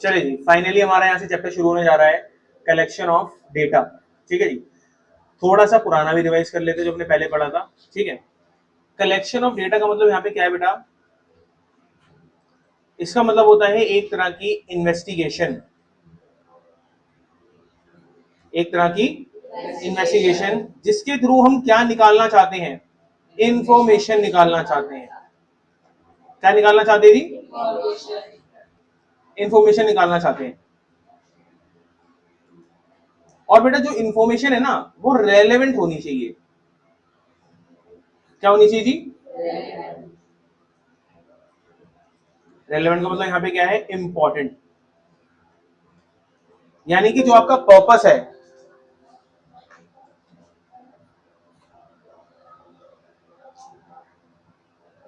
चलिए जी, फाइनली हमारा यहाँ से चैप्टर शुरू होने जा रहा है, कलेक्शन ऑफ डेटा। ठीक है जी, थोड़ा सा पुराना भी रिवाइज कर लेते जो हमने पहले पढ़ा था। ठीक है, कलेक्शन ऑफ डेटा का मतलब यहाँ पे क्या है बेटा? इसका मतलब होता है एक तरह की इन्वेस्टिगेशन, एक तरह की इन्वेस्टिगेशन जिसके थ्रू हम क्या निकालना चाहते हैं? इंफॉर्मेशन निकालना चाहते हैं। क्या निकालना चाहते हैं जी? इंफॉर्मेशन निकालना चाहते हैं। और बेटा जो इंफॉर्मेशन है ना वो रेलेवेंट होनी चाहिए। क्या होनी चाहिए जी? रेलेवेंट का मतलब यहाँ पे क्या है? इंपॉर्टेंट। यानी कि जो आपका पर्पस है,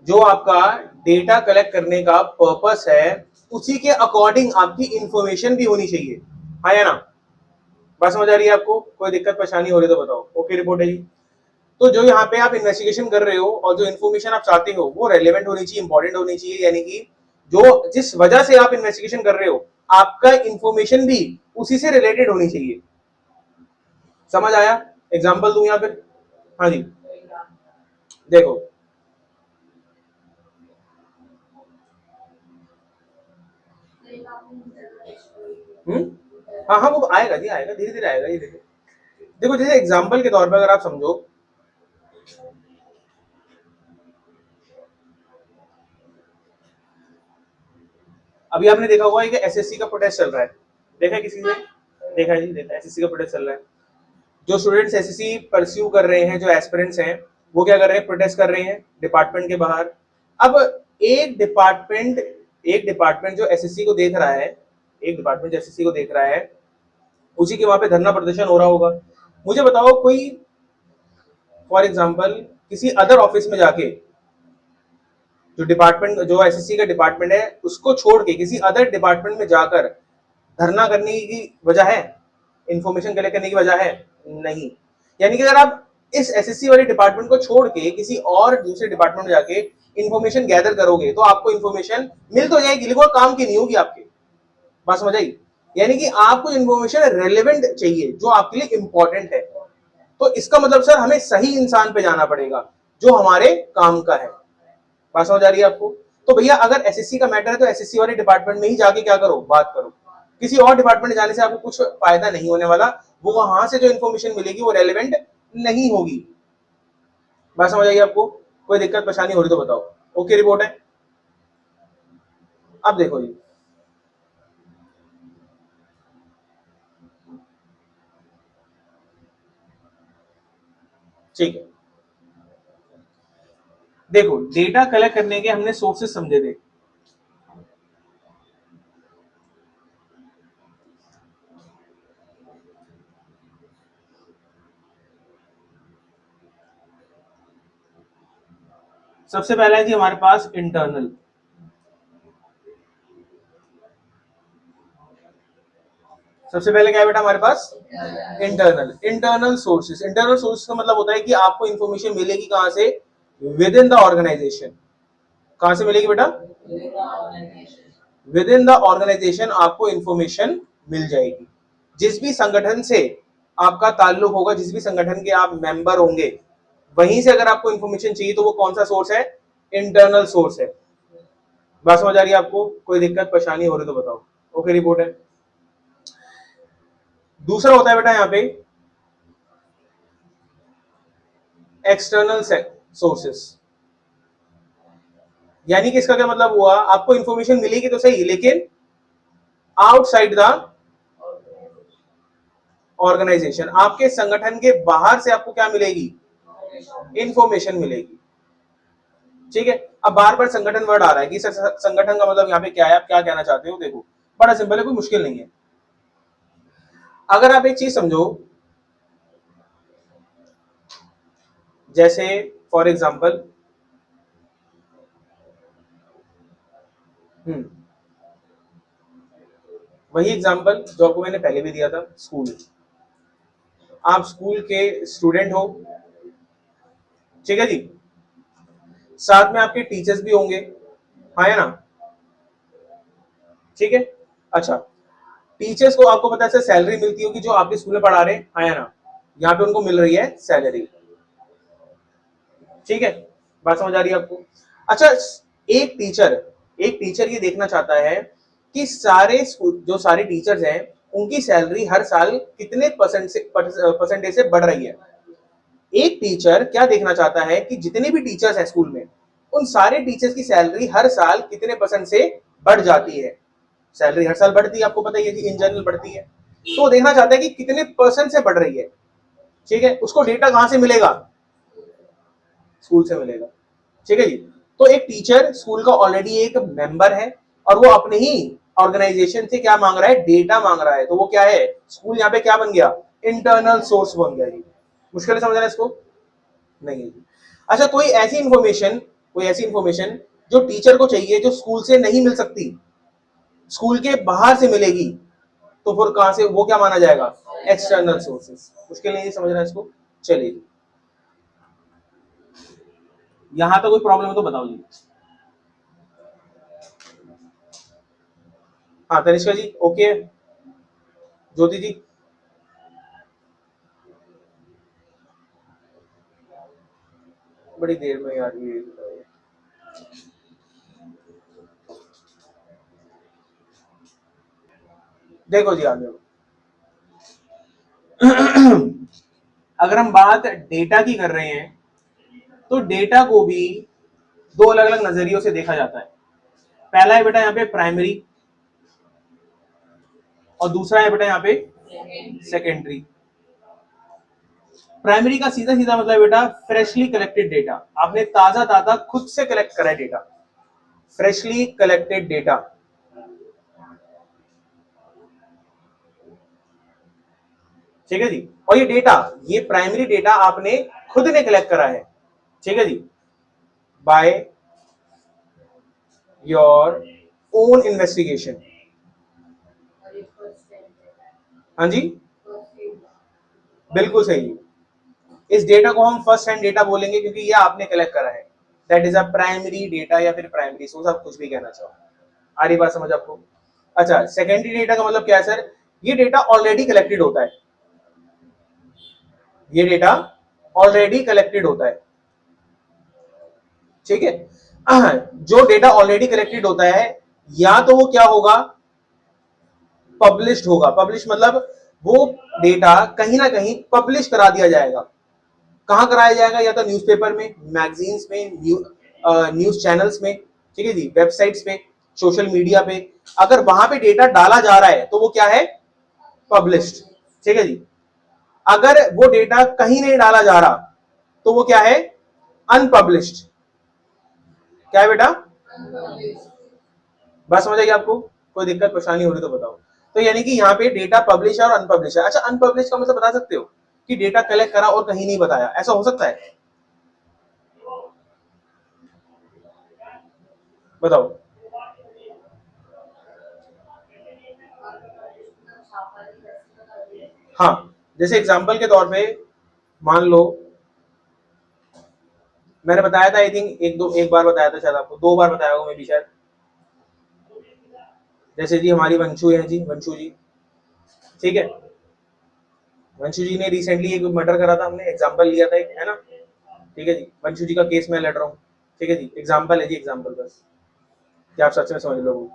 जो आपका डेटा कलेक्ट करने का पर्पस है, उसी के अकॉर्डिंग आपकी इंफॉर्मेशन भी होनी चाहिए। हाँ या ना? बात समझ आ रही है आपको? कोई दिक्कत परेशानी हो रही तो बताओ। ओके रिपोर्ट है जी। तो जो यहाँ पे आप इन्वेस्टिगेशन कर रहे हो और जो इन्फॉर्मेशन आप चाहते हो वो रेलेवेंट होनी चाहिए, इंपॉर्टेंट होनी चाहिए। यानी कि जो जिस वजह से आप इन्वेस्टिगेशन कर रहे हो आपका इंफॉर्मेशन भी उसी से रिलेटेड होनी चाहिए। समझ आया? एग्जांपल दूं या फिर? हाँ जी, देखो हाँ हाँ वो आएगा जी, आएगा, धीरे धीरे आएगा ये। देखो देखो, जैसे एग्जांपल के तौर पर अगर आप समझो, अभी आपने देखा होगा कि एसएससी का प्रोटेस्ट चल रहा है। देखा है किसी ने? देखा है जी, देखा, एसएससी का प्रोटेस्ट चल रहा है। जो स्टूडेंट्स एसएससी परस्यू कर रहे हैं, जो एस्पिरेंट्स हैं, वो क्या कर रहे हैं? प्रोटेस्ट कर रहे हैं डिपार्टमेंट के बाहर। अब एक डिपार्टमेंट जो एसएससी को देख रहा है, एक डिपार्टमेंट जो एसएससी को देख रहा है, उसी के वहां पे धरना प्रदर्शन हो रहा होगा। मुझे बताओ, कोई फॉर एग्जांपल किसी अदर ऑफिस में जाके, जो डिपार्टमेंट, जो एसएससी का डिपार्टमेंट है, उसको छोड़ के किसी अदर डिपार्टमेंट में जाकर धरना करने की वजह है? इंफॉर्मेशन कलेक्ट करने की वजह है? नहीं। यानी कि अगर आप इस एसएससी वाले डिपार्टमेंट को छोड़ के किसी और दूसरे डिपार्टमेंट में जाके इंफॉर्मेशन गैदर करोगे तो आपको इंफॉर्मेशन मिल तो जाएगी, लेकिन वो काम की नहीं होगी आपके। बात समझ आई? यानी कि आपको इंफॉर्मेशन रेलेवेंट चाहिए, जो आपके लिए इंपॉर्टेंट है। तो इसका मतलब सर हमें सही इंसान पे जाना पड़ेगा जो हमारे काम का है। बात समझ आ रही है आपको? तो भैया अगर एसएससी का मैटर है तो एसएससी वाले डिपार्टमेंट में ही जाके क्या करो? बात करो। किसी और डिपार्टमेंट जाने से आपको कुछ फायदा नहीं होने वाला। वो वहां से जो इन्फॉर्मेशन मिलेगी वो रेलेवेंट नहीं होगी। बात समझ आई आपको? कोई दिक्कत परेशानी हो रही तो बताओ। ओके रिपोर्ट है? अब देखो जी, ठीक है, देखो डेटा कलेक्ट करने के हमने सोर्सेस समझे थे। सबसे पहला है जी हमारे पास इंटरनल। सबसे पहले क्या है बेटा हमारे पास? Internal sources. इंटरनल सोर्सेस का मतलब होता है कि आपको इंफॉर्मेशन मिलेगी कहां से? Within the organization. कहां से मिलेगी बेटा? विद इन द ऑर्गेनाइजेशन आपको इंफॉर्मेशन मिल जाएगी। जिस भी संगठन से आपका ताल्लुक होगा, जिस भी संगठन के आप मेंबर होंगे, वहीं से अगर आपको इंफॉर्मेशन चाहिए तो वो कौन सा सोर्स है? इंटरनल सोर्स है। बात समझ आ रही है आपको? कोई दिक्कत परेशानी हो रही तो बताओ। ओके रिपोर्ट है? दूसरा होता है बेटा यहाँ पे एक्सटर्नल सोर्सेस। यानी कि इसका क्या मतलब हुआ? आपको इंफॉर्मेशन मिलेगी तो सही, लेकिन आउटसाइड द ऑर्गेनाइजेशन, आपके संगठन के बाहर से आपको क्या मिलेगी? इंफॉर्मेशन मिलेगी। ठीक है, अब बार बार संगठन वर्ड आ रहा है कि संगठन का मतलब यहाँ पे क्या है, आप क्या कहना चाहते हो? देखो बड़ा सिंपल है, कोई मुश्किल नहीं है। अगर आप एक चीज समझो, जैसे फॉर एग्जाम्पल, वही एग्जाम्पल जो आपको मैंने पहले भी दिया था, स्कूल। आप स्कूल के स्टूडेंट हो, ठीक है जी, साथ में आपके टीचर्स भी होंगे, हाँ है ना, ठीक है। अच्छा, टीचर्स को आपको पता है सैलरी मिलती होगी जो आपके स्कूल में पढ़ा रहे हैं, हाँ है ना, यहाँ पे उनको मिल रही है सैलरी, ठीक है, बात समझ आ रही है आपको। अच्छा, एक टीचर एक टीचर ये देखना चाहता है कि सारे स्कूल जो सारे टीचर्स हैं उनकी सैलरी हर साल कितने परसेंटेज से बढ़ रही है। एक टीचर क्या देखना चाहता है कि जितने भी टीचर्स हैं स्कूल में उन सारे टीचर्स की सैलरी हर साल कितने परसेंट से बढ़ जाती है। सैलरी हर साल बढ़ती है, आपको पता ही है कि इन जनरल बढ़ती है, तो वो देखना चाहता है कि कितने परसेंट से बढ़ रही है, ठीक है। उसको डेटा कहां से मिलेगा, स्कूल से मिलेगा, ठीक है जी। तो एक टीचर स्कूल का ऑलरेडी एक मेंबर है और वो अपने ही ऑर्गेनाइजेशन से क्या मांग रहा है, डेटा मांग रहा है, तो वो क्या है, स्कूल यहाँ पे क्या बन गया, इंटरनल सोर्स बन गया जी। मुश्किल है समझना इसको, नहीं है। अच्छा, कोई ऐसी इंफॉर्मेशन जो टीचर को चाहिए जो स्कूल से नहीं मिल सकती, स्कूल के बाहर से मिलेगी, तो फिर कहां से, वो क्या माना जाएगा, एक्सटर्नल सोर्सेस। मुश्किल नहीं है समझना इसको, चलिए। यहां तो कोई प्रॉब्लम है तो बताओ जी। हाँ तनिष्का जी ओके है, ज्योति जी, बड़ी देर में यार ये देखो जी आगे। अगर हम बात डेटा की कर रहे हैं तो डेटा को भी दो अलग अलग नजरियों से देखा जाता है। पहला है बेटा यहाँ पे प्राइमरी और दूसरा है बेटा यहाँ पे सेकेंडरी। प्राइमरी का सीधा सीधा मतलब है बेटा फ्रेशली कलेक्टेड डेटा, आपने ताजा ताजा खुद से कलेक्ट करा है डेटा, फ्रेशली कलेक्टेड डेटा, ठीक है जी। और ये प्राइमरी डेटा आपने खुद ने कलेक्ट करा है, ठीक है जी, बाय योर ओन इन्वेस्टिगेशन। हाँ जी, बिल्कुल सही। इस डेटा को हम फर्स्ट हैंड डेटा बोलेंगे क्योंकि ये आपने कलेक्ट करा है, that is a primary data या फिर प्राइमरी सोर्स, आप कुछ भी कहना चाहो। आ रही बात समझ आपको। अच्छा, सेकेंडरी डेटा का मतलब क्या है सर, ये डेटा ऑलरेडी कलेक्टेड होता है, ये डेटा ऑलरेडी कलेक्टेड होता है, ठीक है। जो डेटा ऑलरेडी कलेक्टेड होता है या तो वो क्या होगा, पब्लिश्ड होगा। पब्लिश मतलब वो डेटा कहीं ना कहीं पब्लिश करा दिया जाएगा। कहां कराया जाएगा, या तो न्यूज़पेपर में, मैगजीन्स में, न्यूज चैनल्स में, ठीक है जी, वेबसाइट्स पे, सोशल मीडिया पे। अगर वहां पे डेटा डाला जा रहा है तो वो क्या है, पब्लिश्ड, ठीक है जी। अगर वो डेटा कहीं नहीं डाला जा रहा तो वो क्या है, अनपब्लिश्ड। क्या है बेटा, बात समझ आई आपको, कोई दिक्कत परेशानी हो रही तो बताओ। तो यानी कि यहाँ पे डेटा पब्लिश है और अनपब्लिश है। अच्छा, अनपब्लिश का मतलब बता सकते हो कि डेटा कलेक्ट करा और कहीं नहीं बताया, ऐसा हो सकता है, बताओ। हाँ, जैसे एग्जांपल के तौर पे मान लो, मैंने बताया था आई थिंक एक बार बताया था शायद आपको, दो बार बताया होगा मैं भी शायद। जैसे जी हमारी वंशु है जी, वंशु जी, ठीक है, वंशु जी ने रिसेंटली एक मर्डर करा था, हमने एग्जांपल लिया था एक, है ना, ठीक है जी, वंशु जी का केस मैं लड़ रहा हूँ, ठीक है जी, एग्जांपल है जी, एग्जांपल बस, कि आप सच में समझ लो,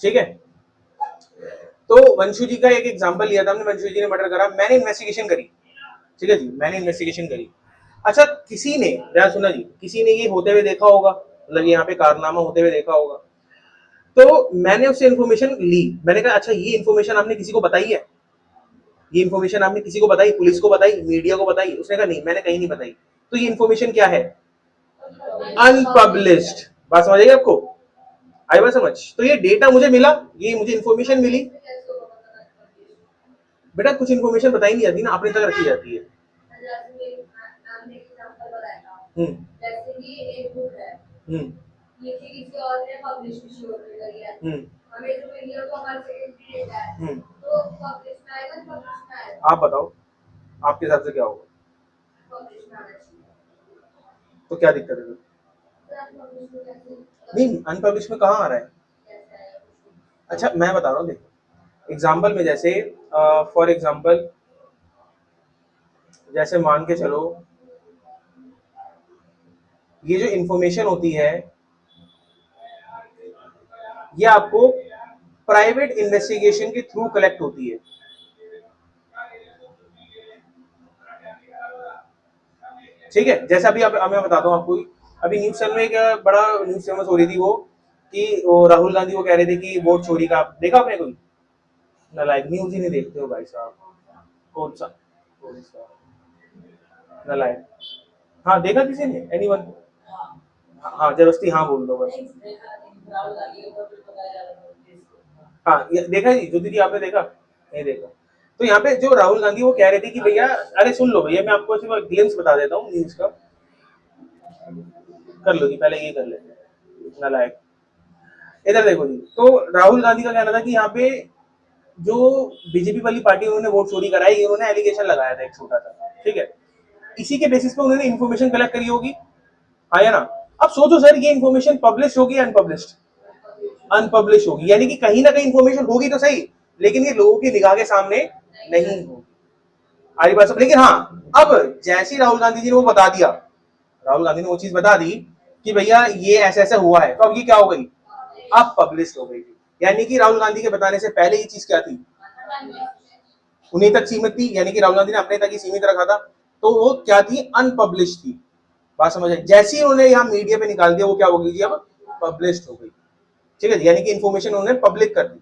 ठीक है। तो वंशु जी का एक एग्जांपल लिया था हमने, वंशु जी ने मर्डर करा, मैंने इन्वेस्टिगेशन करी, ठीक है जी, मैंने इन्वेस्टिगेशन करी। अच्छा, किसी ने, ध्यान सुना जी, किसी ने ये होते हुए देखा होगा, मतलब यहाँ पे कारनामा होते हुए देखा होगा, तो मैंने उससे इन्फॉर्मेशन ली, मैंने कहा अच्छा ये इन्फॉर्मेशन आपने किसी को बताई है, ये इन्फॉर्मेशन आपने किसी को बताई, पुलिस को बताई, मीडिया को बताई, उसने कहा नहीं मैंने कहीं नहीं बताई, तो ये इन्फॉर्मेशन क्या है, अनपब्लिश्ड। बात समझ आई आपको, आई बात समझ। तो ये डेटा मुझे मिला, ये मुझे इन्फॉर्मेशन मिली, बेटा कुछ इन्फॉर्मेशन बताई नहीं जाती ना, अपने तक रखी जाती है। हम्म हम्म हम्म हम्म, आप बताओ आपके हिसाब से क्या होगा। तो क्या दिक्कत है फिर? नहीं, अनपब्लिश में कहाँ आ रहा है? अच्छा मैं बता रहा हूँ, देखो एग्जाम्पल में, जैसे फॉर एग्जाम्पल, जैसे मान के चलो, ये जो इंफॉर्मेशन होती है ये आपको प्राइवेट इन्वेस्टिगेशन के थ्रू कलेक्ट होती है। ठीक है, जैसे अभी अब मैं बताता हूँ आपको, अभी न्यूज चैनल में एक बड़ा न्यूज फेमस हो रही थी, वो कि वो राहुल गांधी वो कह रहे थे कि वोट चोरी का, देखा आपने कोई? नालायक, न्यूज ही नहीं देखते हो भाई साहब। कौन सा? कौन सा नालायक? हाँ देखा किसी ने, एनीवन? हाँ जबरदस्ती हाँ बोल दो बस। हाँ ये देखा जी, जो दीदी आपने देखा? नहीं देखा। तो यहाँ पे जो राहुल गांधी वो कह रहे थे कि भैया, अरे सुन लो भैया, मैं आपको सिर्फ ग्लिम्स बता देता हूँ न्यूज का, कर लो जी, पहले ये कर लेते हैं नालायक। इधर देखो जी, तो राहुल गांधी का कहना था कि यहाँ पे जो बीजेपी वाली पार्टी, उन्होंने वोट चोरी कराई, ये उन्होंने एलिगेशन लगाया था एक छोटा सा, ठीक है? इसी के बेसिस पे उन्होंने इन्फॉर्मेशन कलेक्ट करी होगी, हाँ या ना? अब सोचो सर, ये इन्फॉर्मेशन पब्लिश होगी अनपब्लिश्ड? अनपब्लिश होगी, यानी कि कहीं ना कहीं इन्फॉर्मेशन होगी तो सही, लेकिन ये लोगों की निगाह के सामने नहीं होगी। आरी बात सब, लेकिन हाँ, अब जैसे ही राहुल गांधी जी ने वो बता दिया, राहुल गांधी ने वो चीज बता दी कि भैया ये ऐसा ऐसा हुआ है, तो अब ये क्या हो गई? अब पब्लिश हो गई। यानी कि राहुल गांधी के बताने से पहले ये चीज क्या थी? उन्हीं तक सीमित थी, यानी कि राहुल गांधी ने अपने तक ही सीमित रखा था, तो वो क्या थी? अनपब्लिश थी। बात समझ आई? जैसे ही उन्होंने यहाँ मीडिया पे निकाल दिया, वो क्या हो गई जी? अब पब्लिश हो गई। ठीक है, यानी कि इन्फॉर्मेशन उन्होंने पब्लिक कर दी।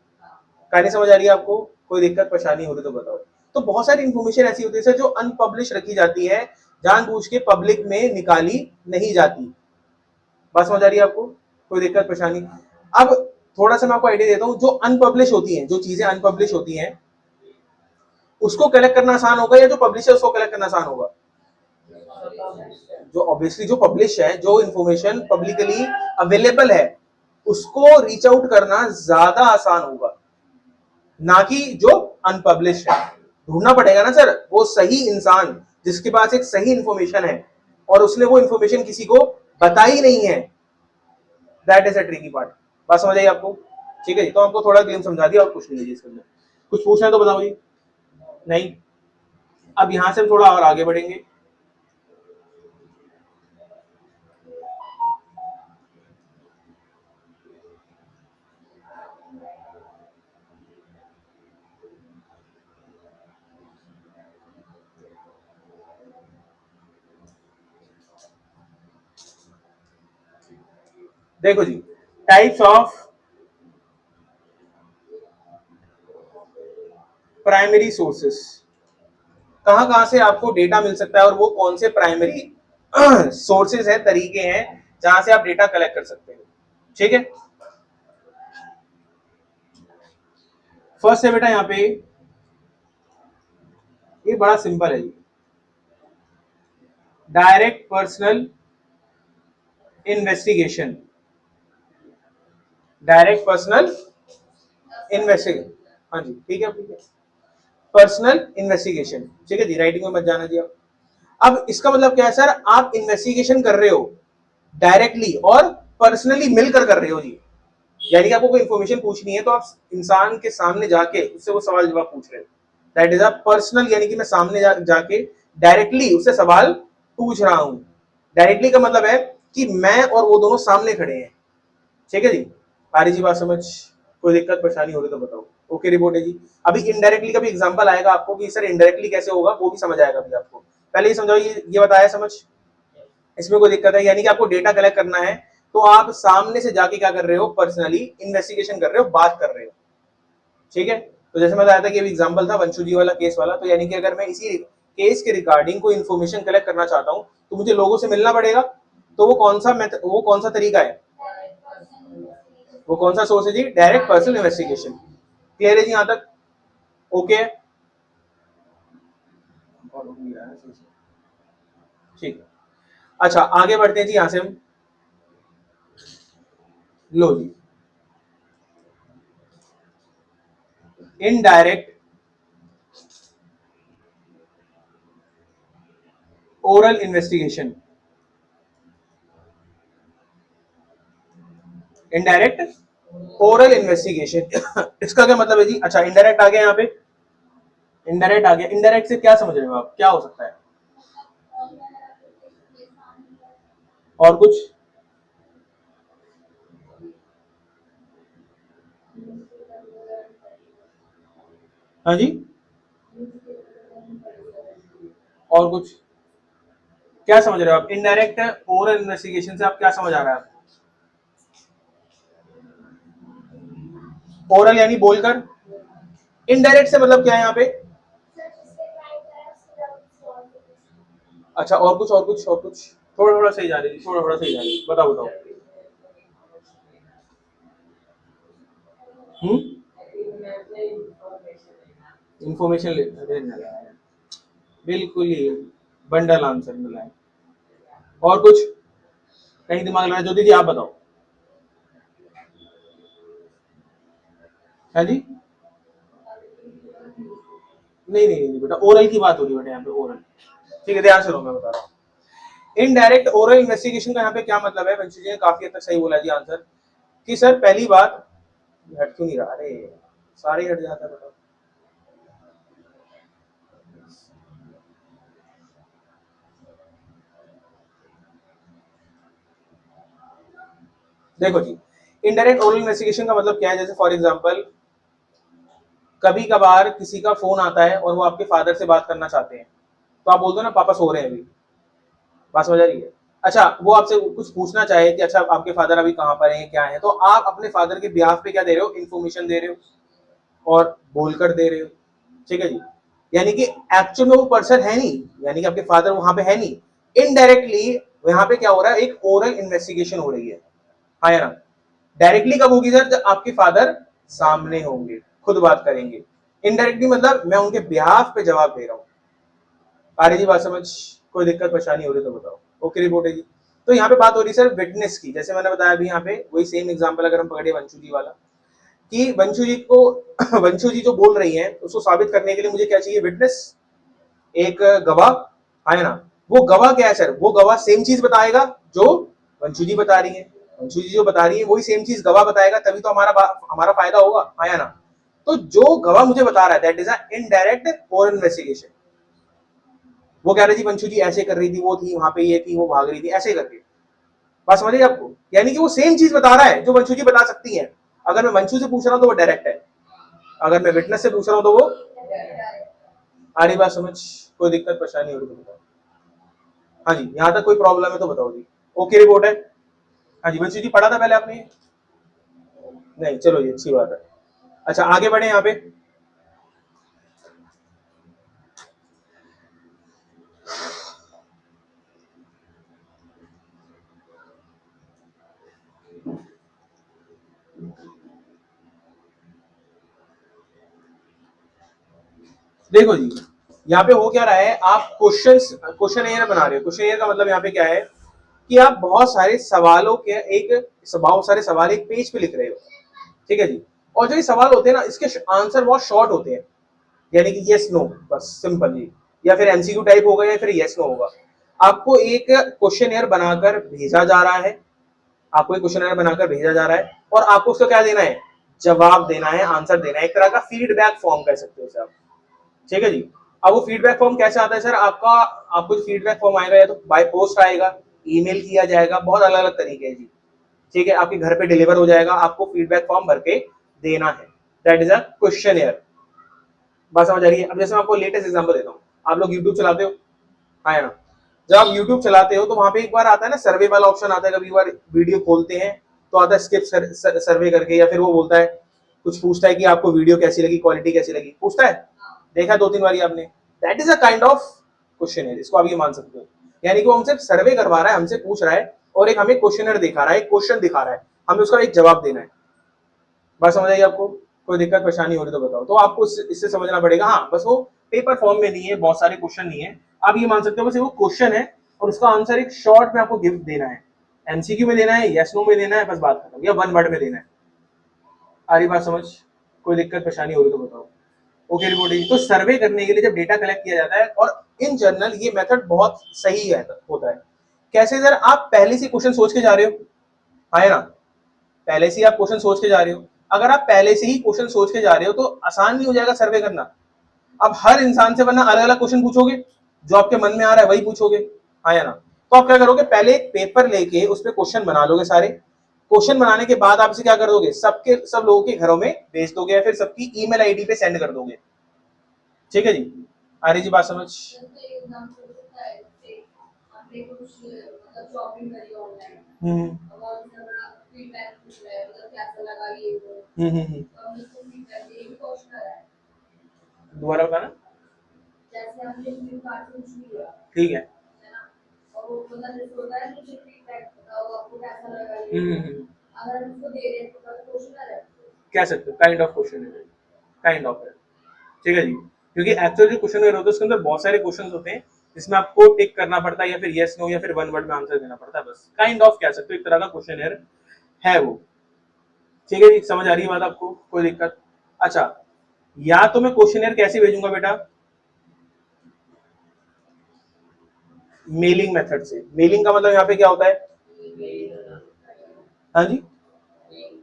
कहानी समझ आ रही है आपको? कोई दिक्कत परेशानी हो रही तो बताओ। तो बहुत सारी इन्फॉर्मेशन ऐसी होती है सर जो अनपब्लिश रखी जाती है, जानबूझ के पब्लिक में निकाली नहीं जाती। बात समझ आ रही है आपको? कोई दिक्कत परेशानी? अब थोड़ा सा मैं आपको आइडिया देता हूँ, जो अनपब्लिश होती हैं, जो चीजें अनपब्लिश होती हैं, उसको कलेक्ट करना आसान होगा या जो पब्लिश है उसको कलेक्ट करना आसान होगा? जो ऑब्वियसली जो पब्लिश है, जो इंफॉर्मेशन पब्लिकली अवेलेबल है, उसको रीच आउट करना ज्यादा आसान होगा, ना कि जो अनपब्लिश है। ढूंढना पड़ेगा ना सर वो सही इंसान, जिसके पास एक सही इंफॉर्मेशन है और उसने वो इंफॉर्मेशन किसी को बताई नहीं है। That is a tricky part. बात समझ आई आपको? ठीक है जी, तो आपको थोड़ा गेम समझा दिया और कुछ नहीं है जी इसके अंदर। कुछ पूछना है तो बताओ जी। नहीं? अब यहां से हम थोड़ा और आगे बढ़ेंगे। देखो जी, टाइप्स ऑफ प्राइमरी सोर्सेस, कहां कहां से आपको डेटा मिल सकता है और वो कौन से प्राइमरी सोर्सेज है, तरीके हैं जहां से आप डेटा कलेक्ट कर सकते हैं। ठीक है, फर्स्ट है बेटा यहाँ पे, ये बड़ा सिंपल है जी, direct personal investigation. Direct personal investigation, हाँ जी ठीक है ठीक है, पर्सनल इन्वेस्टिगेशन। ठीक है जी, राइटिंग में मत जाना जी आप। अब इसका मतलब क्या है सर? आप इन्वेस्टिगेशन कर रहे हो डायरेक्टली और पर्सनली मिलकर कर रहे हो जी। यानी कि आपको कोई इंफॉर्मेशन पूछनी है तो आप इंसान के सामने जाके उससे वो सवाल जवाब पूछ रहे हो। दैट इज अ पर्सनल, यानी कि मैं सामने जाके डायरेक्टली उससे सवाल पूछ रहा हूं। डायरेक्टली का मतलब है कि मैं और वो दोनों सामने खड़े हैं। ठीक है जी, आ रही जी बात समझ? कोई दिक्कत परेशानी हो रही तो बताओ। ओके रिपोर्ट है जी। अभी इनडायरेक्टली का भी एग्जांपल आएगा आपको कि सर इनडायरेक्टली कैसे होगा, वो भी समझ आएगा अभी आपको। पहले ये समझाओ, ये बताया समझ? इसमें कोई दिक्कत है? यानी कि आपको डेटा कलेक्ट करना है तो आप सामने से जाके क्या कर रहे हो? पर्सनली इन्वेस्टिगेशन कर रहे हो, बात कर रहे हो। ठीक है, तो जैसे मैं बताया था कि अभी एग्जांपल था वंशु जी वाला केस वाला, तो यानी कि अगर मैं इसी केस के रिगार्डिंग कोई इन्फॉर्मेशन कलेक्ट करना चाहता हूं तो मुझे लोगों से मिलना पड़ेगा। तो वो कौन सा तरीका है? वो कौन सा सोर्स है जी? Direct personal investigation. क्लियर है जी यहां तक? ओके, ठीक है। अच्छा आगे बढ़ते हैं जी, यहां से हम, लो जी, indirect oral investigation. Indirect oral investigation इसका क्या मतलब है जी? अच्छा, इनडायरेक्ट आ गया यहाँ पे, इनडायरेक्ट आ गया। इनडायरेक्ट से क्या समझ रहे हो आप, क्या हो सकता है? और कुछ? हाँ जी, और कुछ? क्या समझ रहे हो आप इनडायरेक्ट ओरल इन्वेस्टिगेशन से? आप क्या समझ आ रहा है आपको? ओरल यानी बोलकर, इनडायरेक्ट से मतलब क्या है यहाँ पे? अच्छा, और कुछ, और कुछ, और कुछ? थोड़ा थोड़ा सही जा रही थी, थोड़ा थोड़ा सही जा रही थी, बताओ बताओ। हम्म, इंफॉर्मेशन लेना, बिल्कुल ही बंडल आंसर मिला है। और कुछ कहीं दिमाग लगा? ज्योति जी आप बताओ। है जी? नहीं नहीं नहीं बेटा, ओरल की बात हो रही है बेटा यहाँ पे, ओरल। ठीक है, ध्यान से लो, मैं बता रहा हूँ। इनडायरेक्ट ओरल इन्वेस्टिगेशन का यहाँ पे क्या मतलब है? वंशी जी ने काफी हद तक सही बोला जी आंसर, कि सर पहली बात, हट क्यों नहीं रहा? अरे सारे हट जाता है बेटा। देखो जी, इनडायरेक्ट ओरल इन्वेस्टिगेशन का मतलब क्या है? जैसे फॉर एग्जांपल, कभी कभार किसी का फोन आता है और वो आपके फादर से बात करना चाहते हैं, तो आप बोल दो ना पापा सो रहे हैं अभी। बात समझ आ रही है? अच्छा, वो आपसे कुछ पूछना चाहे कि अच्छा आपके फादर अभी कहाँ पर हैं, क्या है, तो आप अपने फादर के बिहाफ पे क्या दे रहे हो? इन्फॉर्मेशन दे रहे हो और बोलकर दे रहे हो। ठीक है जी? यानी कि एक्चुअल में वो पर्सन है नहीं, यानी कि आपके फादर वहां पे है नहीं, इनडायरेक्टली यहाँ पे क्या हो रहा है? एक ओरल इन्वेस्टिगेशन हो रही है। हाँ या ना? डायरेक्टली कब होगी सर? जब आपके फादर सामने होंगे, खुद बात करेंगे। इनडायरेक्टली मतलब मैं उनके बिहाफ पे जवाब दे रहा हूँ। आ रही जी बात समझ? कोई दिक्कत परेशानी हो रही तो बताओ। ओके रिपोर्ट है जी। तो यहाँ पे बात हो रही है सर विटनेस की, जैसे मैंने बताया अभी, यहाँ पे वही सेम एग्जांपल अगर हम पकड़े वंशु जी वाला, कि वंशु जी को वंशु जी जो बोल रही हैं उसको साबित करने के लिए मुझे क्या चाहिए? विटनेस, एक गवाह। है ना? वो गवाह क्या है सर? वो गवाह सेम चीज बताएगा जो वंशु जी बता रही है। वंशु जी जो बता रही है वही सेम चीज गवाह बताएगा, तभी तो हमारा फायदा होगा। है ना? तो जो गवाह मुझे बता रहा है that is a indirect oral investigation. वो कह रही थी वंशु जी ऐसे कर रही थी, वो थी वहां पे, ये थी, वो भाग रही थी, ऐसे करके। बात समझिए आपको? यानी कि वो सेम चीज बता रहा है जो वंशु जी बता सकती है। अगर मैं वंशु से पूछ रहा हूँ तो वो डायरेक्ट है, अगर मैं विटनेस से पूछ रहा हूँ तो वो। आ रही बात समझ? कोई दिक्कत परेशानी हो रही तो बताओ। हाँ जी, यहाँ तक कोई प्रॉब्लम है तो बताओ जी। ओके रिपोर्ट है? हाँ जी, वंशु जी पढ़ा था पहले आपने? नहीं, चलो जी अच्छी बात है। अच्छा आगे बढ़े यहाँ पे। देखो जी, यहाँ पे हो क्या रहा है? आप क्वेश्चन एयर बना रहे हो। क्वेश्चन एयर का मतलब यहाँ पे क्या है कि आप बहुत सारे सवालों के एक बहुत सारे सवाल एक पेज पे लिख रहे हो। ठीक है जी? और जो ये सवाल होते हैं ना, इसके आंसर बहुत शॉर्ट होते हैं, यानी कि यस नो, बस सिंपल जी, या फिर एमसीक्यू टाइप होगा या फिर यस नो होगा। आपको एक क्वेश्चन एयर बनाकर भेजा जा रहा है, आपको एक क्वेश्चन एयर बनाकर भेजा जा रहा है और आपको उसका क्या देना है? जवाब देना है, आंसर देना है, एक तरह का फीडबैक फॉर्म कह सकते हो सर। ठीक है जी? अब वो फीडबैक फॉर्म कैसे आता है सर? आपको जो फीडबैक फॉर्म आएगा या तो बाय पोस्ट आएगा, ईमेल किया जाएगा, बहुत अलग अलग तरीके हैं जी। ठीक है? आपके घर पे डिलीवर हो जाएगा, आपको फीडबैक फॉर्म भर के देना है। That is a question air. बात समझ आ रही है? अब जैसे मैं आपको लेटेस्ट एग्जांपल देता हूँ, आप लोग यूट्यूब चलाते हो, हाँ ना? जब आप यूट्यूब चलाते हो तो वहां पे एक बार आता है ना सर्वे वाला ऑप्शन आता है, कभी बार वीडियो खोलते हैं तो आता है स्किप सर्वे करके, या फिर वो बोलता है, कुछ पूछता है कि आपको वीडियो कैसी लगी, क्वालिटी कैसी लगी, पूछता है। देखा दो तीन बार आपने? That is a kind of question है, इसको आप ये मान सकते हो। यानी कि वो हमसे सर्वे करवा रहा है, हमसे पूछ रहा है और एक हमें क्वेश्चनर दिखा रहा है, एक क्वेश्चन दिखा रहा है, हमें उसका एक जवाब देना है। बात समझ आई आपको? कोई दिक्कत परेशानी हो रही तो बताओ। तो आपको इससे समझना पड़ेगा, हाँ बस वो पेपर फॉर्म में नहीं है, बहुत सारे क्वेश्चन नहीं है, आप ये मान सकते हो बस वो क्वेश्चन है और उसका आंसर एक शॉर्ट में आपको गिफ्ट देना है। एमसीक्यू में देना है, यस नो में देना है, बस बात खत्म, या वन वर्ड में देना है। आ रही बात समझ? कोई दिक्कत परेशानी हो रही तो बताओ। Okay reporting. तो सर्वे करने के लिए जब डेटा कलेक्ट किया जाता है, और इन जनरल ये मेथड बहुत सही है, होता है। कैसे सर? आप पहले से क्वेश्चन सोच के जा रहे हो, है ना? पहले से ही आप क्वेश्चन सोच के जा रहे हो। अगर आप पहले से ही क्वेश्चन सोच के जा रहे हो तो आसान नहीं हो जाएगा सर्वे करना। अब हर इंसान से वरना अलग अलग क्वेश्चन पूछोगे, जो आपके मन में आ रहा है वही पूछोगे, हाँ या ना। तो आप क्या करोगे, पहले एक पेपर लेके उस पर क्वेश्चन बना लोगे सारे। क्वेश्चन बनाने के बाद आप इसे क्या कर दोगे, सबके सब लोगों के घरों में भेज दोगे या फिर सबकी ईमेल आईडी पे सेंड कर दोगे। ठीक है जी, आ रही जी बात समझ। हम्म दोबारा बताना। ठीक है। कह सकते हो काइंड ऑफ क्वेश्चन है, काइंड ऑफ है। ठीक है जी, क्योंकि एक्चुअल जो क्वेश्चन होता है उसके अंदर बहुत सारे क्वेश्चन होते हैं जिसमें आपको टिक करना पड़ता है या फिर यस नो या फिर वन वर्ड में आंसर देना पड़ता है, बस काइंड ऑफ कह सकते हो, एक तरह का क्वेश्चन है वो। ठीक है जी, समझ आ रही है बात आपको, कोई दिक्कत। अच्छा, या तो मैं क्वेश्चन कैसे भेजूंगा बेटा, मेलिंग मेथड से। मेलिंग का मतलब यहाँ पे क्या होता है, हाँ जी,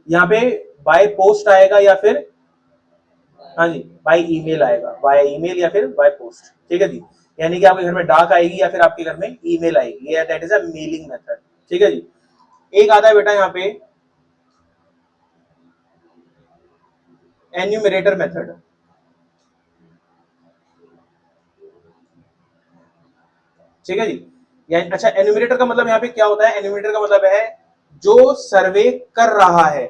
यहाँ पे बाय पोस्ट आएगा या फिर, हाँ जी, बाय ईमेल आएगा, बाय ईमेल या फिर बाय पोस्ट। ठीक है जी, यानी कि आपके घर में डाक आएगी या फिर आपके घर में ईमेल आएगी, ये that is a mailing method. ठीक है जी, एक आता है बेटा यहाँ पे एन्यूमरेटर मेथड। ठीक है जी, यानी अच्छा, एन्यूमरेटर का मतलब यहाँ पे क्या होता है, एन्यूमरेटर का मतलब है जो सर्वे कर रहा है,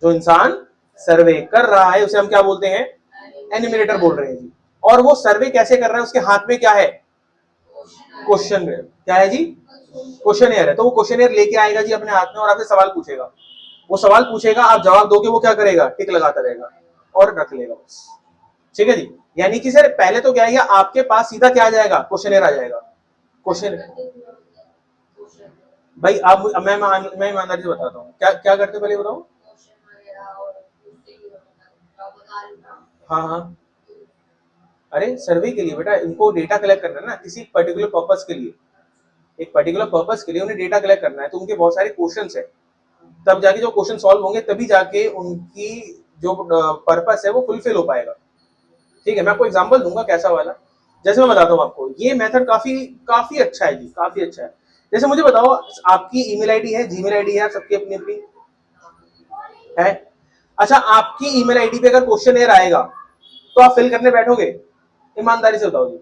जो इंसान सर्वे कर रहा है उसे हम क्या बोलते हैं, एन्यूमरेटर बोल रहे हैं जी। और वो सर्वे कैसे कर रहा है, उसके हाथ में क्या है, क्वेश्चन क्या है जी, क्वेश्चन है। तो वो क्वेश्चन लेके आएगा जी अपने हाथ में और आपसे सवाल पूछेगा, वो सवाल पूछेगा, आप जवाब दोगे, वो क्या करेगा, टिक लगाता रहेगा और रख लेगा बस। ठीक है जी, यानी कि सर पहले तो क्या है, आपके पास सीधा क्या आ जाएगा, क्वेश्चन आ जाएगा। क्वेश्चन भाई आप मैं ईमानदारी से बताता हूँ क्या क्या करते पहले बताओ। हाँ हाँ, अरे सर्वे के लिए बेटा इनको डेटा कलेक्ट करना है ना, किसी पर्टिकुलर पर्पस के लिए, एक पर्टिकुलर पर्पस के लिए उन्हें डेटा कलेक्ट करना है, तो उनके बहुत सारे क्वेश्चंस है, तब जाके जो क्वेश्चन सॉल्व होंगे तभी जाके उनकी जो पर्पस है वो फुलफिल हो पाएगा। ठीक है, मैं आपको एग्जांपल दूंगा कैसा वाला, जैसे मैं बताता हूँ आपको, ये मेथड काफी काफी अच्छा है जी, काफी अच्छा है। जैसे मुझे बताओ, आपकी ईमेल आईडी है, जीमेल आईडी है, सबकी अपनी अपनी है। अच्छा, आपकी ईमेल आईडी पे अगर क्वेश्चन आएगा तो आप फिल करने बैठोगे, ईमानदारी से बताओ जी।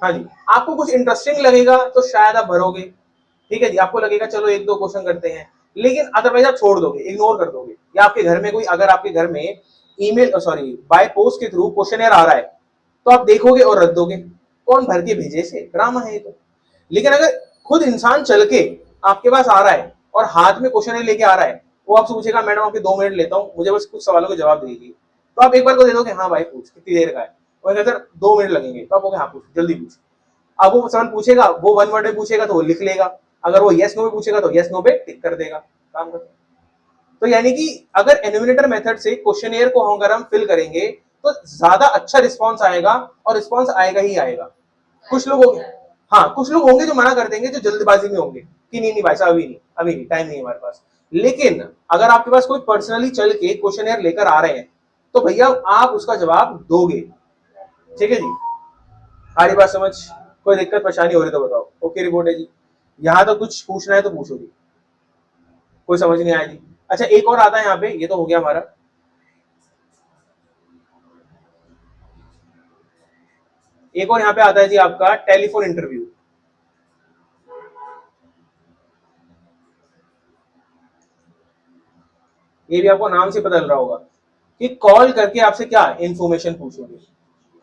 हाँ जी, आपको कुछ इंटरेस्टिंग लगेगा तो शायद आप भरोगे। ठीक है जी, आपको लगेगा चलो एक दो क्वेश्चन करते हैं, लेकिन अदरवाइज आप छोड़ दोगे, इग्नोर कर दोगे। या आपके घर में कोई, अगर आपके घर में ईमेल सॉरी बाय पोस्ट के थ्रू क्वेश्चन आ रहा है तो आप देखोगे और रख दोगे, कौन भर के भेजे, से ड्रामा है ये तो। लेकिन अगर खुद इंसान चल के आपके पास आ रहा है और हाथ में क्वेश्चन लेके आ रहा है, वो आपसे पूछेगा मैडम आपके 2 मिनट लेता हूँ, मुझे बस कुछ सवालों के जवाब दीजिए, तो आप एक बार को दे दोगे, हाँ भाई पूछ, कितनी देर का है, और सर 2 मिनट लगेंगे, तो आप बोगे हाँ पूछ, जल्दी पूछ। अब वो सवाल पूछेगा, वो वन वर्ड में पूछेगा तो वो लिख लेगा, अगर वो यस नो में पूछेगा तो यस नो पे टिक कर देगा, काम खत्म। तो यानी कि अगर एन्यूमरेटर मेथड से क्वेश्चनियर को अगर हम फिल करेंगे तो ज्यादा अच्छा रिस्पॉन्स आएगा, और रिस्पॉन्स आएगा ही आएगा। कुछ लोग होंगे, हाँ कुछ लोग होंगे जो मना कर देंगे, जो जल्दबाजी में होंगे कि नहीं नहीं भाई साहब अभी नहीं, अभी नहीं, टाइम नहीं है हमारे पास। लेकिन अगर आपके पास कोई पर्सनली चल के क्वेश्चनियर लेकर आ रहे हैं तो भैया आप उसका जवाब दोगे। ठीक है जी, हमारी बात समझ, कोई दिक्कत परेशानी हो रही तो बताओ, ओके रिपोर्ट है जी। यहाँ तो कुछ पूछना है तो पूछो जी, कोई समझ नहीं आया जी। अच्छा, एक और आता है यहाँ पे, ये तो हो गया हमारा। एक और यहाँ पे आता है जी आपका टेलीफोन इंटरव्यू। ये भी आपको नाम से पता चल रहा होगा कि कॉल करके आपसे क्या इन्फॉर्मेशन पूछेंगे,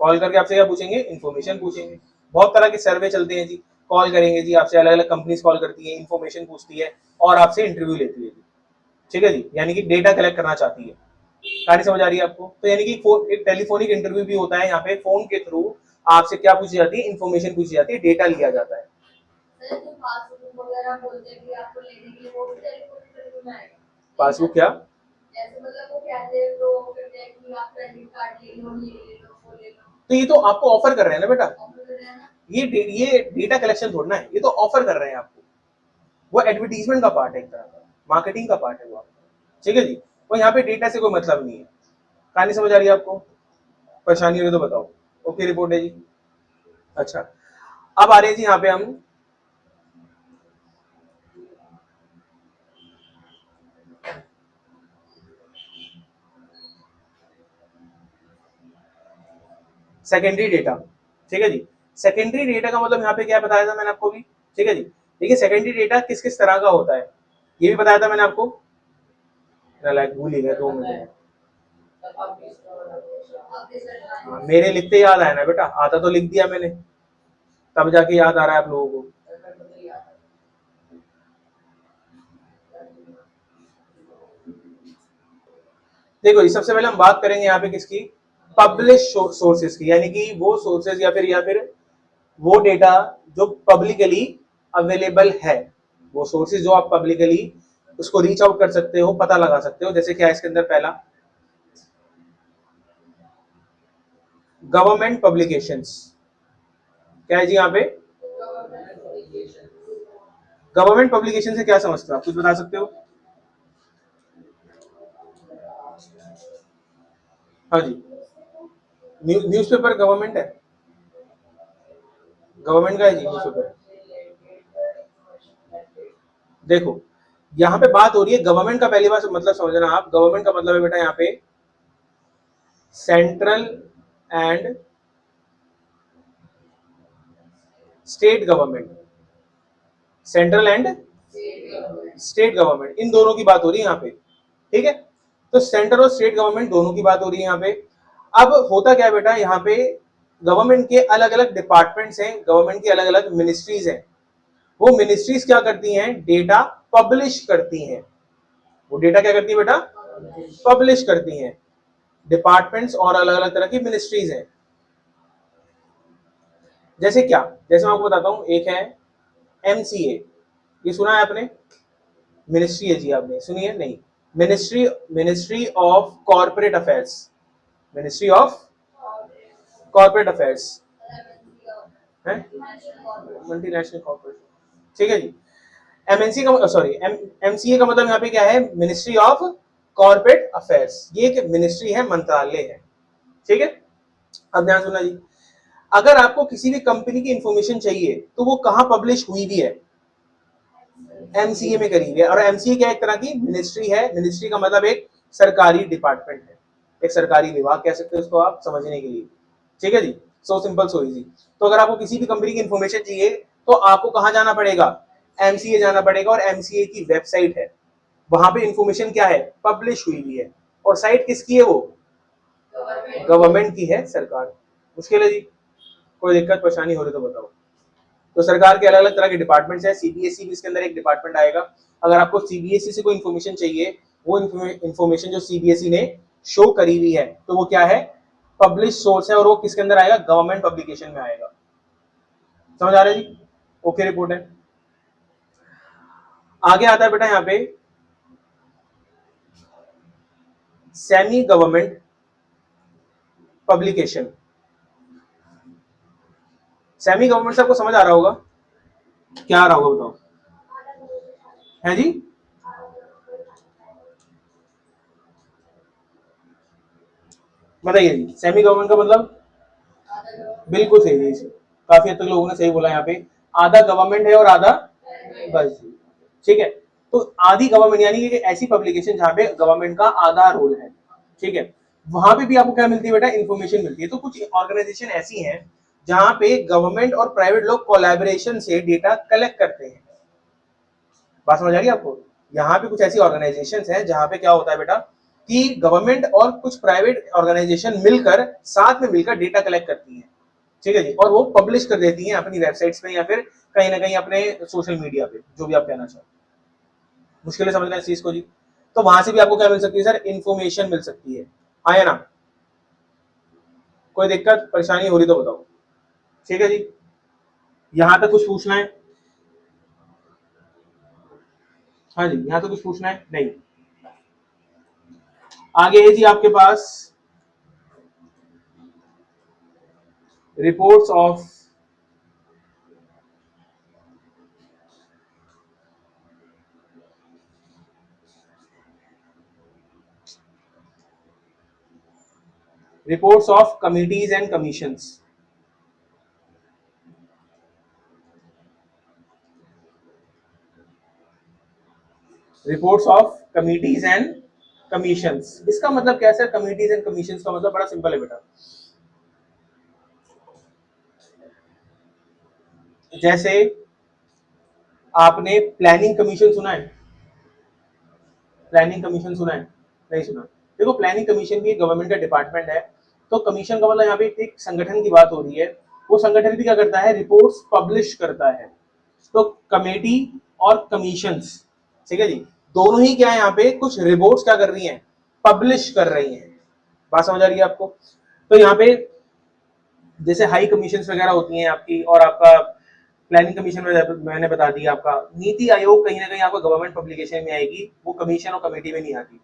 कॉल करके आपसे क्या पूछेंगे, इन्फॉर्मेशन पूछेंगे। बहुत तरह के सर्वे चलते हैं जी, कॉल करेंगे जी आपसे, अलग अलग कंपनीज कॉल करती है, इन्फॉर्मेशन पूछती है और आपसे इंटरव्यू लेती है जी। ठीक है जी, यानी कि डेटा कलेक्ट करना चाहती है। कहानी समझ आ रही है आपको, तो यानी कि एक टेलीफोनिक इंटरव्यू भी होता है, यहाँ पे फोन के थ्रू आपसे क्या पूछी जाती है, इन्फॉर्मेशन पूछी जाती है, डेटा लिया जाता है। पासबुक क्या, तो ये तो आपको ऑफर कर रहे हैं ना बेटा, ये डेटा कलेक्शन थोड़ना है, ये तो ऑफर कर रहे हैं आपको, वो एडवर्टीजमेंट का पार्ट है एक तरह का। मार्केटिंग का पार्ट है वो आपका, ठीक है जी। और यहाँ पे डेटा से कोई मतलब नहीं है। कहानी समझ आ रही है आपको? परेशानी हो रही तो बताओ। ओके रिपोर्ट है जी। अच्छा, अब आ रहे हैं जी यहाँ पे हम सेकेंडरी डेटा, ठीक है जी। सेकेंडरी डेटा का मतलब यहाँ पे क्या बताया था मैंने आपको भी, ठीक है जी। देखिए सेकेंडरी डेटा किस किस तरह का होता है ये भी बताया था मैंने आपको, लाइक भूल ही गए 2 मिनट में। हाँ, मेरे लिखते याद आया ना बेटा, आता तो लिख दिया मैंने, तब जाके याद आ रहा है आप लोगों को। देखो जी, सबसे पहले हम बात करेंगे यहाँ पे किसकी, पब्लिश सोर्सेज की, यानी कि वो सोर्सेज या फिर वो डेटा जो पब्लिकली अवेलेबल है, वो सोर्सेज जो आप पब्लिकली उसको रीच आउट कर सकते हो, पता लगा सकते हो। जैसे क्या है इसके अंदर, पहला गवर्नमेंट पब्लिकेशंस, क्या है जी यहाँ पे, गवर्नमेंट पब्लिकेशन से क्या समझते हो आप, कुछ बता सकते हो? हाँ जी, न्यूज़पेपर गवर्नमेंट है, गवर्नमेंट का है जी न्यूज़पेपर। देखो यहाँ पे बात हो रही है गवर्नमेंट का, पहली बात मतलब समझना आप, गवर्नमेंट का मतलब है बेटा यहाँ पे central and state government, central and state government, इन दोनों की बात हो रही है यहाँ पे, ठीक है। तो सेंट्रल और स्टेट गवर्नमेंट दोनों की बात हो रही है यहाँ पे। अब होता क्या है बेटा, यहाँ पे गवर्नमेंट के अलग अलग डिपार्टमेंट्स हैं, गवर्नमेंट की अलग अलग मिनिस्ट्रीज हैं। वो मिनिस्ट्रीज क्या करती हैं, डेटा पब्लिश करती हैं। वो डेटा क्या करती है बेटा, पब्लिश करती हैं। डिपार्टमेंट्स और अलग अलग तरह की मिनिस्ट्रीज हैं। जैसे क्या, जैसे मैं आपको बताता हूँ, एक है एमसीए, ये सुना है आपने, मिनिस्ट्री है जी, आपने सुनी है नहीं? Ministry, ministry of corporate affairs, ministry of corporate affairs है, मल्टीनेशनल कॉर्पोरेशन, ठीक है जी। एमएनसी का सॉरी एमसीए का मतलब यहाँ पे क्या है, मिनिस्ट्री ऑफ कॉर्पोरेट अफेयर्स, ये एक मिनिस्ट्री है, मंत्रालय है, ठीक है। अब ध्यान सुनना जी, अगर आपको किसी भी कंपनी की इंफॉर्मेशन चाहिए तो वो कहाँ पब्लिश हुई भी है, एमसीए में करी हुई है। और एमसीए क्या एक तरह की मिनिस्ट्री है, मिनिस्ट्री का मतलब एक सरकारी डिपार्टमेंट है, एक सरकारी विभाग कह सकते हो उसको आप समझने के लिए, ठीक है जी। So simple so easy. तो अगर आपको किसी भी कंपनी की इंफॉर्मेशन चाहिए तो आपको कहाँ जाना पड़ेगा, एमसीए जाना पड़ेगा। और एमसीए की वेबसाइट है, वहां पे इंफॉर्मेशन क्या है, पब्लिश हुई हुई है। और साइट किसकी है वो, गवर्नमेंट की है, सरकार। मुश्किल है जी, कोई दिक्कत परेशानी हो रही तो बताओ। तो सरकार के अलग अलग तरह के डिपार्टमेंट्स हैं, सीबीएसई भी इसके अंदर एक डिपार्टमेंट आएगा। अगर आपको सीबीएसई से कोई इन्फॉर्मेशन चाहिए, वो इन्फॉर्मेशन जो सीबीएसई ने शो करी हुई है, तो वो क्या है, पब्लिश सोर्स है, और वो किसके अंदर आएगा, गवर्नमेंट पब्लिकेशन में आएगा। समझ आ रहा है जी? ओके रिपोर्ट है। आगे आता है बेटा यहाँ पे semi government publication. Semi government से आपको समझ आ रहा होगा, क्या आ रहा होगा बताओ, है जी? बताइए जी, सेमी गवर्नमेंट का मतलब, बिल्कुल सही है, काफी हद तक लोगों ने सही बोला यहाँ पे, आधा गवर्नमेंट है और आधा बस, ठीक है। तो आधी गवर्नमेंट यानी कि ऐसी पब्लिकेशन जहां पे गवर्नमेंट का आधा रोल है, ठीक है। वहां पे भी आपको क्या मिलती है बेटा, इंफॉर्मेशन मिलती है। तो कुछ ऑर्गेनाइजेशन ऐसी हैं जहां पे गवर्नमेंट और प्राइवेट लोग कोलैबोरेशन से डेटा कलेक्ट करते हैं। बात समझ आ रही है आपको? यहाँ पे कुछ ऐसी ऑर्गेनाइजेशन हैं जहां पे क्या होता है बेटा, कि गवर्नमेंट और कुछ प्राइवेट ऑर्गेनाइजेशन मिलकर, साथ में मिलकर डेटा कलेक्ट करती है, ठीक है जी। और वो पब्लिश कर देती हैं अपनी वेबसाइट्स पे या फिर कहीं ना कहीं अपने सोशल मीडिया पे, जो भी आप कहना चाहो। मुश्किल है समझना इस चीज को जी। तो वहां से भी आपको क्या मिल सकती है सर, इन्फॉर्मेशन मिल सकती है, हाँ या ना? कोई दिक्कत परेशानी हो रही तो बताओ, ठीक है जी। यहां तक कुछ पूछना है? हाँ जी, यहां तक कुछ पूछना है नहीं? आगे है जी आपके पास reports of reports of committees and commissions, reports of committees and commissions. इसका मतलब क्या है सर? कमिटीज एंड कमीशंस का मतलब बड़ा सिंपल है बेटा। जैसे आपने प्लानिंग कमीशन सुना है? प्लानिंग कमीशन सुना है? नहीं सुना? देखो, प्लानिंग कमीशन भी एक गवर्नमेंट का डिपार्टमेंट है। तो कमीशन का मतलब यहाँ पे एक संगठन की बात हो रही है। वो संगठन भी क्या करता है? रिपोर्ट्स पब्लिश करता है। तो कमेटी और कमीशंस, ठीक है जी, दोनों ही क्या है यहाँ पे? कुछ रिपोर्ट्स क्या कर रही हैं? पब्लिश कर रही हैं। बात समझ आ रही है आपको? तो यहाँ पे जैसे हाई कमीशंस वगैरह होती हैं आपकी, और आपका प्लानिंग कमीशन में मैंने बता दिया आपका। नीति आयोग कहीं ना कहीं आपको गवर्नमेंट पब्लिकेशन में आएगी, वो कमीशन और कमेटी में नहीं आती।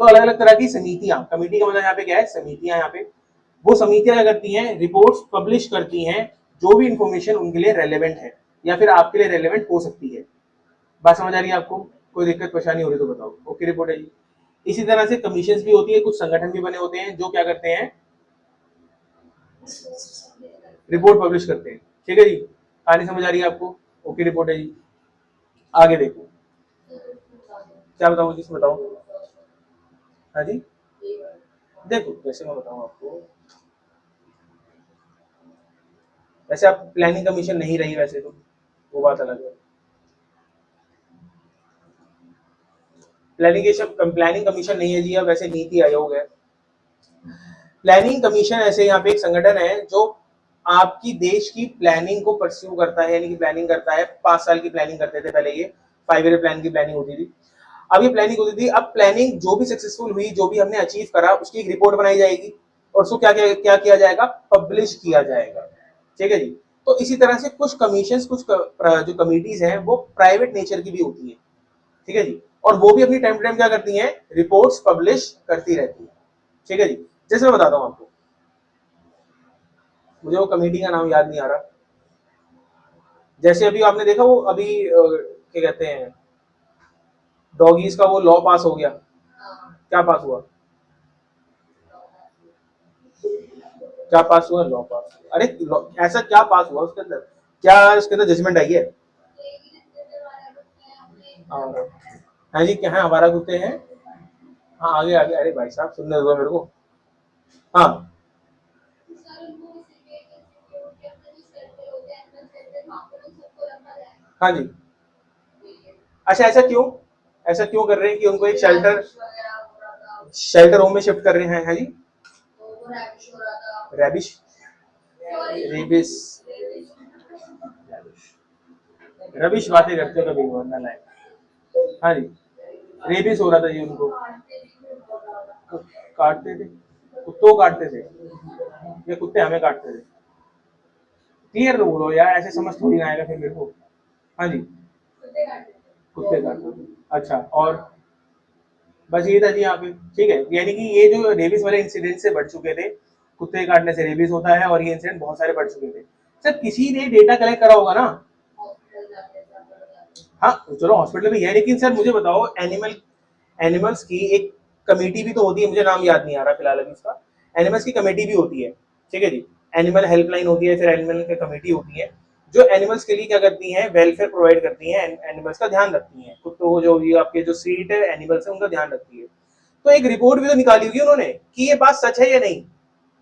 तो अलग अलग तरह की समितियां, कमेटी का मतलब यहाँ पे क्या है? समितियां। यहाँ पे वो समितियां क्या करती हैं? रिपोर्ट्स पब्लिश करती हैं, जो भी इंफॉर्मेशन उनके लिए रेलेवेंट है या फिर आपके लिए रेलेवेंट हो सकती है। बात समझ आ रही है आपको? कोई दिक्कत परेशानी हो रही तो बताओ। ओके, रिपोर्ट है जी। इसी तरह से कमीशन भी होती है, कुछ संगठन भी बने होते हैं जो क्या करते हैं? रिपोर्ट पब्लिश करते हैं। ठीक है जी, कहानी समझ आ रही है आपको? ओके, रिपोर्ट है जी। आगे देखो, क्या बताऊं? जिस बताओ। हाँ जी, देखो जैसे मैं बताऊं आपको, वैसे आप प्लानिंग कमीशन नहीं रही वैसे तो, वो बात अलग है। प्लानिंग कमीशन नहीं है जी, अब वैसे नीति आयोग है। प्लानिंग कमीशन ऐसे यहाँ पे एक संगठन है जो आपकी देश की प्लानिंग को परस्यू करता है, यानी कि प्लानिंग करता है। 5 साल की प्लानिंग करते थे पहले, ये 5 ईयर प्लान की प्लानिंग होती थी। अब ये प्लानिंग होती थी, अब प्लानिंग जो भी सक्सेसफुल हुई, जो भी हमने अचीव करा, उसकी एक रिपोर्ट बनाई जाएगी और उसको क्या किया जाएगा? पब्लिश किया जाएगा। ठीक है जी। तो इसी तरह से कुछ कमीशन, जो कमिटीज हैं वो प्राइवेट नेचर की भी होती है। ठीक है जी, और वो भी अपनी टाइम टू टाइम क्या करती हैं? रिपोर्ट्स पब्लिश करती रहती है। ठीक है जी। जैसे मैं बताता हूँ आपको, मुझे वो कमेटी का नाम याद नहीं आ रहा। जैसे अभी आपने देखा वो अभी क्या कहते हैं, डॉगीज का वो लॉ पास हो गया। क्या पास हुआ? क्या पास हुआ? लॉ पास। अरे ऐसा क्या पास हुआ उसके अंदर? क्या उसके अंदर जजमेंट आई है? और हाँ जी, क्या है? हमारा कुत्ते हैं। हाँ, आगे आगे, अरे भाई साहब सुनने दो मेरे को। हाँ हाँ जी। अच्छा, ऐसा क्यों कर रहे हैं कि उनको एक शेल्टर होम में शिफ्ट कर रहे हैं? है जी। रैबिश, रेबिस, रबिश बातें करते हो कभी, वरना लाइक। हाँ जी, रेबिस हो रहा था जी उनको। काटते थे? कुत्तों को काटते थे या कुत्ते हमें काटते थे? क्लियर तो बोलो यार, ऐसे समझ थोड़ी ना आएगा फिर मेरे को। हाँ जी, कुत्ते काटते थे। अच्छा, और बस ये था जी यहाँ पे। ठीक है, यानी कि ये जो रेबिस वाले इंसिडेंट से बढ़ चुके थे, कुत्ते काटने से रेबिस होता है, और ये इंसिडेंट बहुत सारे बढ़ चुके थे। सर किसी ने डेटा कलेक्ट करा होगा ना? हाँ चलो, हॉस्पिटल में है, लेकिन सर मुझे बताओ, एनिमल्स की एक कमेटी भी तो होती है, मुझे नाम याद नहीं आ रहा फिलहाल अभी उसका। एनिमल्स की कमेटी भी होती है। ठीक है जी, एनिमल हेल्पलाइन होती है, फिर एनिमल की कमेटी होती है, जो एनिमल्स के लिए क्या करती हैं? वेलफेयर प्रोवाइड करती हैं, एनिमल्स का ध्यान रखती हैं। कुत्तों को, जो ये आपके जो स्ट्रीट है एनिमल्स है, उनका ध्यान रखती है। तो एक रिपोर्ट भी तो निकाली होगी उन्होंने कि ये बात सच है या नहीं।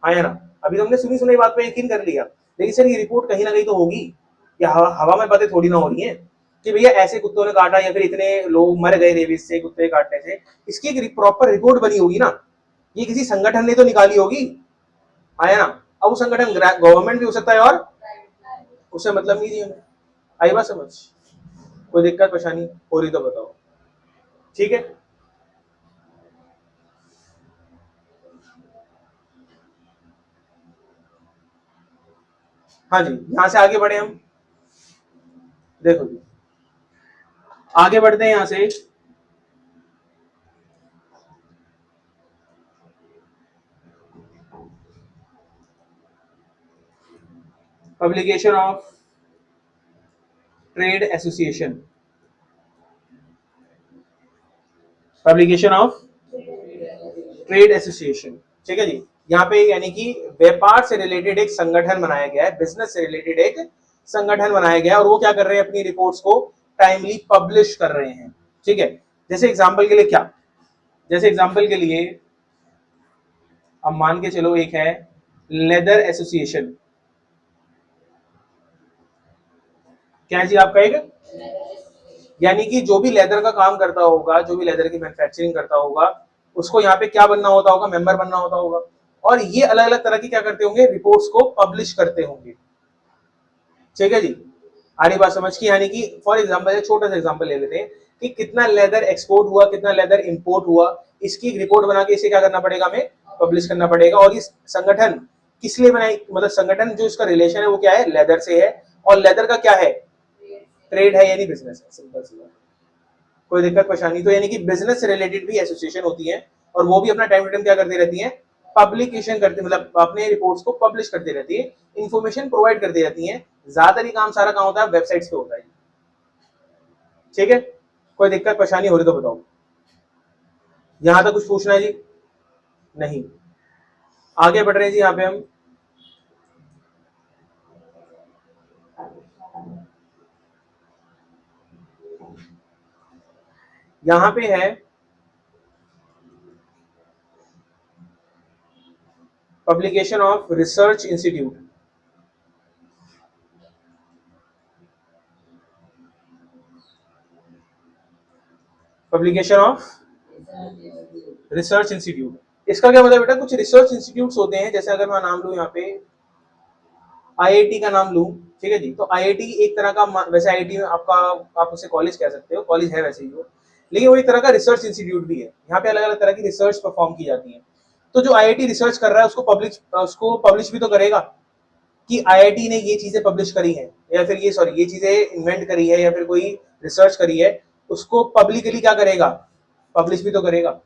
हाँ या ना? अभी तो हमने सुनी सुनी बात पे यकीन कर लिया, लेकिन सर ये रिपोर्ट कहीं ना कहीं तो होगी। या हवा में बातें थोड़ी ना हो रही है कि भैया ऐसे कुत्तों ने काटा या फिर इतने लोग मर गए रेबीज से कुत्ते काटने से। इसकी एक प्रॉपर रिपोर्ट बनी होगी ना, ये किसी संगठन ने तो निकाली होगी। आया ना? अब वो संगठन गवर्नमेंट भी हो सकता है, और उससे मतलब नहीं थी हमें। आई बात समझ? कोई दिक्कत परेशानी हो रही तो बताओ। ठीक है। हाँ जी, यहाँ से आगे बढ़े हम। देखो जी, आगे बढ़ते हैं यहाँ से। Publication of trade association, publication of trade association. ठीक है जी। यहाँ पे यानी कि व्यापार से रिलेटेड एक संगठन बनाया गया है, बिजनेस से रिलेटेड एक संगठन बनाया गया है, और वो क्या कर रहे हैं, अपनी रिपोर्ट्स को टाइमली पब्लिश कर रहे हैं। ठीक है, जैसे एग्जांपल के लिए क्या, जैसे एग्जांपल के लिए अब मान के चलो एक है लेदर एसोसिएशन, क्या है जी आपका एक, यानी कि जो भी लेदर का काम करता होगा, जो भी लेदर की मैन्युफैक्चरिंग करता होगा, उसको यहाँ पे क्या बनना होता होगा, मेंबर बनना होता होगा, और ये अलग अलग तरह की क्या करते होंगे, रिपोर्ट्स को पब्लिश करते होंगे। ठीक है जी, आ रही बात समझ की, यानी कि फॉर एग्जांपल एक छोटा सा एग्जांपल ले लेते हैं कि कितना लेदर एक्सपोर्ट हुआ, कितना लेदर इंपोर्ट हुआ, इसकी एक रिपोर्ट बना के इसे क्या करना पड़ेगा, हमें पब्लिश करना पड़ेगा। और इस संगठन किस लिए बनाई, मतलब संगठन जो इसका रिलेशन है वो क्या है, लेदर से है, और लेदर का क्या है, ट्रेड है यानी बिजनेस है, सिंपल सी बात, कोई दिक्कत परेशानी। तो यानी कि बिजनेस से रिलेटेड भी एसोसिएशन होती है, और वो भी अपना टाइम टू टाइम क्या करती रहती है, पब्लिकेशन करती, मतलब अपने रिपोर्ट्स को पब्लिश करती रहती है, इंफॉर्मेशन प्रोवाइड करती रहती है। ज्यादातर काम सारा काम होता है वेबसाइट्स पे होता है। ठीक है, कोई दिक्कत परेशानी हो रही तो बताओ, यहां तक कुछ पूछना है जी, नहीं, आगे बढ़ रहे हैं जी। यहाँ पे हम यहाँ पे है publication of research institute, publication of research institute. इसका क्या मतलब बेटा, कुछ रिसर्च इंस्टीट्यूट्स होते हैं, जैसे अगर मैं नाम लूं यहाँ पे आईआईटी का नाम लूं, ठीक है जी, तो आईआईटी एक तरह का, वैसे आईआईटी आपका, आप उसे कॉलेज कह सकते हो, कॉलेज है वैसे ही वो, लेकिन वो एक तरह का रिसर्च इंस्टीट्यूट भी है। यहाँ पे अलग अलग तरह की रिसर्च परफॉर्म की जाती है। तो जो आईआईटी रिसर्च कर रहा है उसको पब्लिश भी तो करेगा कि आईआईटी ने ये चीजें पब्लिश करी है, या फिर ये सॉरी ये चीजें इन्वेंट करी है, या फिर कोई रिसर्च करी है, उसको पब्लिकली क्या करेगा, पब्लिश भी तो करेगा।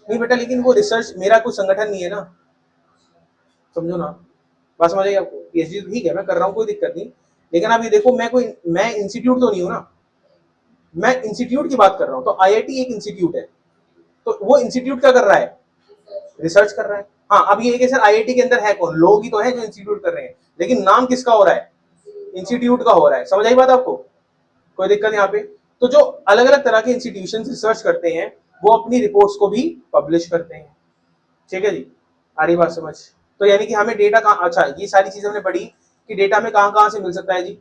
नहीं बेटा, लेकिन वो रिसर्च मेरा कोई संगठन नहीं है ना, समझो ना, बात समझ आई आपको। पीएचडी ठीक है मैं कर रहा हूँ, कोई दिक्कत नहीं, लेकिन आप ये देखो, मैं इंस्टीट्यूट तो नहीं हूँ ना, मैं इंस्टीट्यूट की बात कर रहा हूँ। तो आईआईटी एक इंस्टीट्यूट है, तो वो इंस्टीट्यूट क्या कर रहा है, रिसर्च कर रहा है। हाँ, अब ये है कि सर आईआईटी के अंदर है कौन, लोग ही तो है जो इंस्टीट्यूट कर रहे हैं, लेकिन नाम किसका हो रहा है, इंस्टीट्यूट का हो रहा है। समझ आई बात आपको, कोई दिक्कत यहाँ पे। तो जो अलग अलग तरह के इंस्टीट्यूशन रिसर्च करते हैं, वो अपनी रिपोर्ट्स को भी पब्लिश करते हैं। ठीक है जी, आ रही बात समझ। तो यानी कि हमें डेटा कहाँ, अच्छा ये सारी चीजें हमने पढ़ी कि डेटा हमें कहाँ कहाँ से मिल सकता है जी,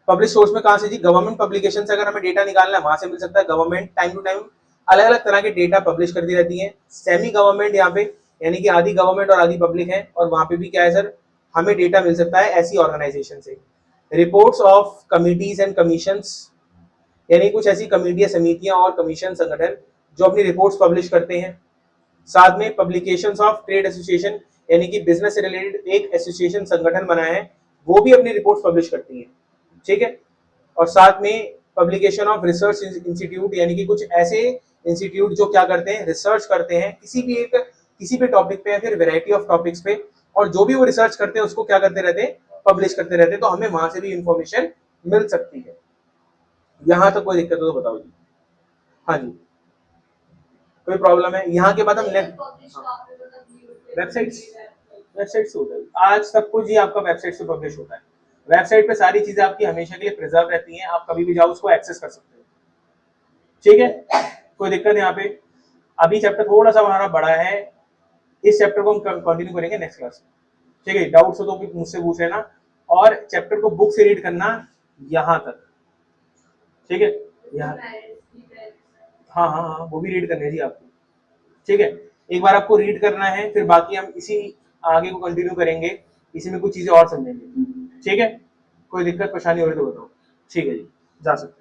पब्लिश सोर्स में कहाँ से जी, गवर्नमेंट पब्लिकेशन से अगर हमें डेटा निकालना है वहां से मिल सकता है। गवर्नमेंट टाइम टू टाइम अलग अलग तरह के डेटा पब्लिश करती रहती है। सेमी गवर्नमेंट यहाँ पे यानी कि आधी गवर्नमेंट और आधी पब्लिक है, और वहां पे भी क्या है सर, हमें डेटा मिल सकता है ऐसी ऑर्गेनाइजेशन से। Reports of committees and commissions, यानी कुछ ऐसी कमेटियां, समितियां और कमीशन, संगठन जो अपनी रिपोर्ट्स पब्लिश करते हैं। साथ में पब्लिकेशंस ऑफ ट्रेड एसोसिएशन, यानी कि बिजनेस से रिलेटेड एक एसोसिएशन, संगठन बनाया है, वो भी अपनी रिपोर्ट्स पब्लिश करती है। ठीक है, और साथ में पब्लिकेशन ऑफ रिसर्च इंस्टीट्यूट, यानी कि कुछ ऐसे इंस्टीट्यूट जो क्या करते हैं, रिसर्च करते हैं किसी भी टॉपिक पे या फिर वैरायटी ऑफ टॉपिक्स पे, और जो भी वो रिसर्च करते हैं उसको क्या करते रहते हैं, पब्लिश करते रहते हैं। तो हमें वहां से भी इंफॉर्मेशन मिल सकती है। यहां तक कोई दिक्कत हो तो बताओ जी। हाँ जी, कोई प्रॉब्लम है, यहाँ के बाद हम वेबसाइट्स, वेबसाइट से होता है आज सब कुछ, ही आपका वेबसाइट से पब्लिश होता है। वेबसाइट पे सारी चीजें आपकी हमेशा के लिए प्रिजर्व रहती हैं, आप कभी भी जाओ उसको एक्सेस कर सकते हो। ठीक है, कोई दिक्कत यहाँ पे। अभी चैप्टर थोड़ा सा हमारा बड़ा है, इस चैप्टर को हम कंटिन्यू करेंगे नेक्स्ट क्लास। ठीक है, डाउट्स हो तो मुझसे पूछ लेना, और चैप्टर को बुक से रीड करना यहाँ तक। ठीक है, यहाँ, हाँ हाँ हाँ, वो भी रीड करनी है जी आपको। ठीक है, एक बार आपको रीड करना है, फिर बाकी हम इसी आगे को कंटिन्यू करेंगे, इसी में कुछ चीजें और समझेंगे। ठीक है, कोई दिक्कत परेशानी हो रही तो बताओ। ठीक है जी, जा सकते हैं।